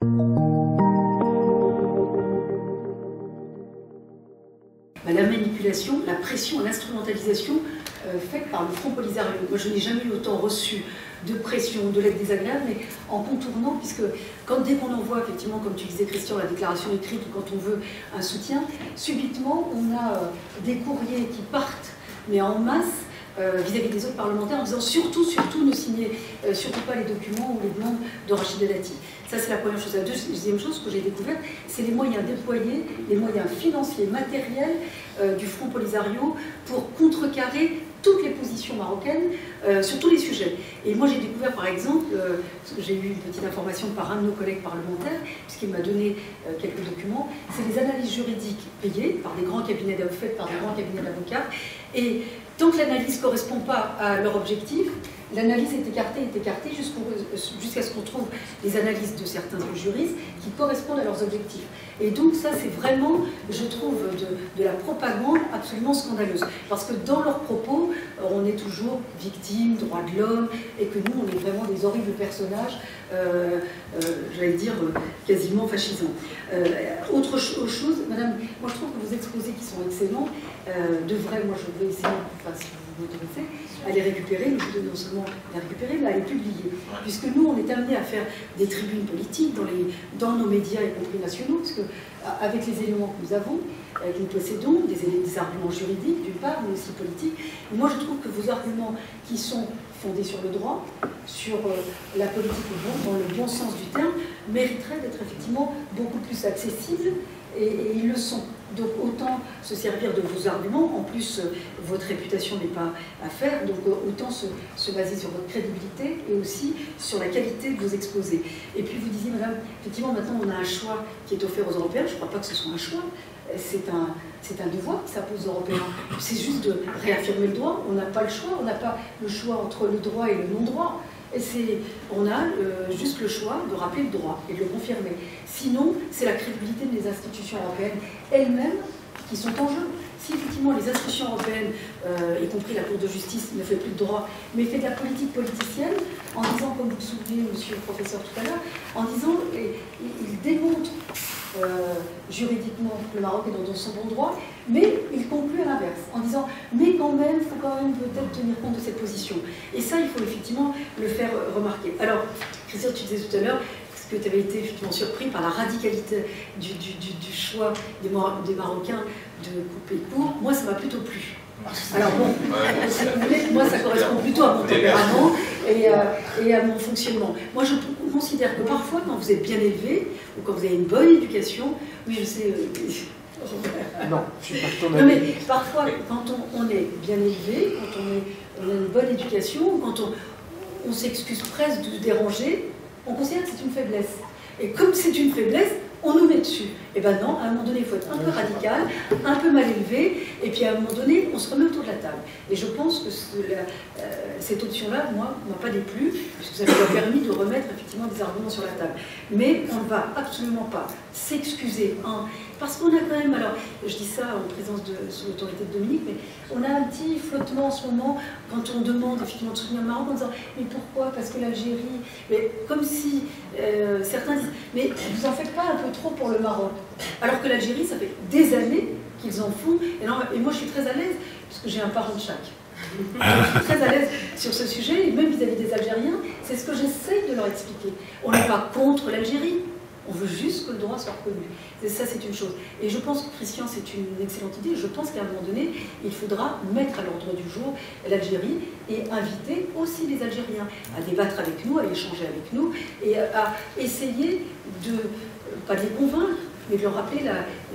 La manipulation, la pression, l'instrumentalisation faite par le Front Polisario. Moi, je n'ai jamais eu autant reçu de pression, de lettres désagréables, mais en contournant, puisque dès qu'on envoie, effectivement, comme tu disais, Christian, la déclaration écrite, ou quand on veut un soutien, subitement, on a des courriers qui partent, mais en masse, vis-à-vis des autres parlementaires, en disant surtout ne signez surtout pas les documents ou les demandes de Rachida Dati. Ça, c'est la première chose. La deuxième chose que j'ai découverte, c'est les moyens déployés, les moyens financiers, matériels du Front Polisario pour contrecarrer toutes les positions marocaines sur tous les sujets. Et moi, j'ai découvert, par exemple, parce que j'ai eu une petite information par un de nos collègues parlementaires, puisqu'il m'a donné quelques documents, c'est des analyses juridiques payées par des grands cabinets d'avocats, et tant que l'analyse ne correspond pas à leur objectif, l'analyse est écartée jusqu'à ce qu'on trouve les analyses de certains juristes qui correspondent à leurs objectifs. Et donc ça, c'est vraiment, je trouve, de la propagande absolument scandaleuse. Parce que dans leurs propos, on est toujours victime, droits de l'homme, et que nous, on est vraiment des horribles personnages, j'allais dire, quasiment fascisants. Autre chose, madame, moi je trouve que vos exposés qui sont excellents, devraient, moi je vais essayer, enfin, si vous m'autorisez, à les récupérer, non seulement les récupérer, mais à les publier. Puisque nous, on est amenés à faire des tribunes politiques dans nos médias, y compris nationaux, parce que avec les éléments que nous avons, que nous possédons, des arguments juridiques d'une part, mais aussi politiques, moi je trouve que vos arguments qui sont fondés sur le droit, sur la politique dans le bon sens du terme, mériteraient d'être effectivement beaucoup plus accessibles, et ils le sont. Donc autant se servir de vos arguments, en plus votre réputation n'est pas à faire, donc autant se baser sur votre crédibilité et aussi sur la qualité de vos exposés. Et puis vous disiez, madame, effectivement maintenant on a un choix qui est offert aux Européens, je ne crois pas que ce soit un choix, c'est un devoir qui s'impose aux Européens. C'est juste de réaffirmer le droit, on n'a pas le choix, on n'a pas le choix entre le droit et le non-droit. On a juste le choix de rappeler le droit et de le confirmer. Sinon, c'est la crédibilité des institutions européennes elles-mêmes qui sont en jeu. Si effectivement les institutions européennes, y compris la Cour de justice, ne fait plus de droit, mais fait de la politique politicienne, en disant, comme vous le souvenez, monsieur le professeur tout à l'heure, en disant, il démontre juridiquement que le Maroc est dans son bon droit, mais il conclut à l'inverse, en disant mais quand même, il faut quand même peut-être tenir compte de cette position. Et ça, il faut effectivement le faire remarquer. Alors, Christian, tu disais tout à l'heure que tu avais été effectivement surpris par la radicalité du choix des Marocains de couper court. Moi, ça m'a plutôt plu. Alors bon, moi ça correspond plutôt à mon tempérament et à mon fonctionnement. Moi je considère que parfois quand vous êtes bien élevé ou quand vous avez une bonne éducation, oui je sais... non, je suis pas ton non mais parfois quand on est bien élevé, quand on a une bonne éducation, quand on s'excuse presque de déranger, on considère que c'est une faiblesse. Et comme c'est une faiblesse, on nous met dessus. Et ben non, à un moment donné, il faut être un peu radical, un peu mal élevé, et puis à un moment donné, on se remet autour de la table. Et je pense que cette option-là, moi, ne m'a pas déplu, puisque ça nous a permis de remettre effectivement des arguments sur la table. Mais on ne va absolument pas s'excuser, parce qu'on a quand même, alors je dis ça en présence sous l'autorité de Dominique, mais on a un petit flottement en ce moment quand on demande effectivement de soutenir le Maroc en disant mais pourquoi? Parce que l'Algérie, mais comme si certains disent mais vous en faites pas un peu trop pour le Maroc, alors que l'Algérie ça fait des années qu'ils en font, et moi je suis très à l'aise parce que j'ai un parent de chaque. Je suis très à l'aise sur ce sujet, et même vis-à-vis des Algériens, c'est ce que j'essaye de leur expliquer. On n'est pas contre l'Algérie, on veut juste que le droit soit reconnu. Et ça, c'est une chose. Et je pense que, Christian, c'est une excellente idée. Je pense qu'à un moment donné, il faudra mettre à l'ordre du jour l'Algérie et inviter aussi les Algériens à débattre avec nous, à échanger avec nous, et à essayer de, pas de les convaincre, mais de leur rappeler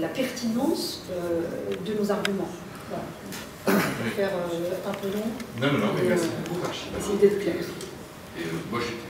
la pertinence de nos arguments. Voilà. Je vais faire un peu long. Non, mais merci beaucoup, Rachida. Essayer d'être clair. Moi, j'ai